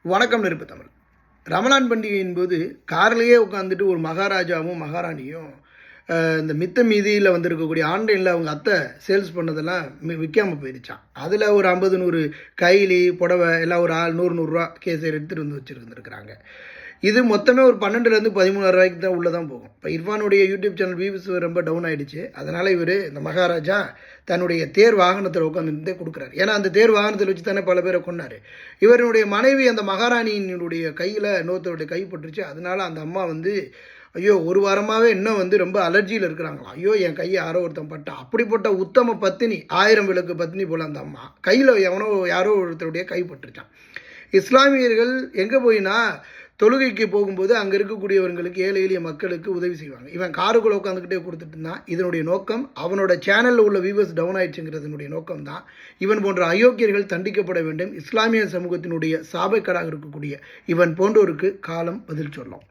வணக்கம் நெருப்பு தமிழ். ரமலான் பண்டிகையின் போது கார்லேயே உட்காந்துட்டு ஒரு மகாராஜாவும் மகாராணியும் இந்த மித்த மீதியில் வந்திருக்கக்கூடிய ஆன்லைனில் அவங்க அத்தை சேல்ஸ் பண்ணதெல்லாம் விற்காமல் போயிருச்சான். அதில் ஒரு 50-100 கைலி புடவை எல்லாம் ஒரு 100-100 கேஸ் எடுத்துகிட்டு வந்து வச்சுருந்துருக்குறாங்க. இது மொத்தமே ஒரு 12,000 13,000 தான் உள்ளே தான் போகும். இப்போ இர்ஃபானுடைய யூடியூப் சேனல் வியூஸ் ரொம்ப டவுன் ஆகிடுச்சு. அதனால் இவர் இந்த மகாராஜா தன்னுடைய தேர் வாகனத்தில் உட்காந்துருந்தே கொடுக்குறாரு. ஏன்னா அந்த தேர் வாகனத்தில் வச்சு தானே பல பேரை கொண்டார். இவருடைய மனைவி அந்த மகாராணியினுடைய கையில் இன்னொருத்தருடைய கை பட்டுருச்சு. அதனால் அந்த அம்மா ஐயோ ஒரு வாரமாகவே இன்னும் ரொம்ப அலர்ஜியில் இருக்கிறாங்களாம். ஐயோ என் கையை யாரோ ஒருத்தன் பட்டான். அப்படிப்பட்ட உத்தம பத்தினி, 1000 விளக்கு பத்தினி போல் அந்த அம்மா கையில் யாரோ ஒருத்தருடைய கை பட்டுருச்சான். இஸ்லாமியர்கள் எங்கே போயினா தொழுகைக்கு போகும்போது அங்கே இருக்கக்கூடியவர்களுக்கு, ஏழை எளிய மக்களுக்கு உதவி செய்வாங்க. இவன் காருக்குள்ளே உட்காந்துக்கிட்டே கொடுத்துட்டு இருந்தான். இதனுடைய நோக்கம் அவனோட சேனலில் உள்ள வியூவர்ஸ் டவுன் ஆயிடுச்சுங்கிறதுனுடைய நோக்கம் தான். இவன் போன்ற அயோக்கியர்கள் தண்டிக்கப்பட வேண்டும். இஸ்லாமிய சமூகத்தினுடைய சாபக்கேடாக இருக்கக்கூடிய இவன் போன்றோருக்கு காலம் பதில் சொல்லும்.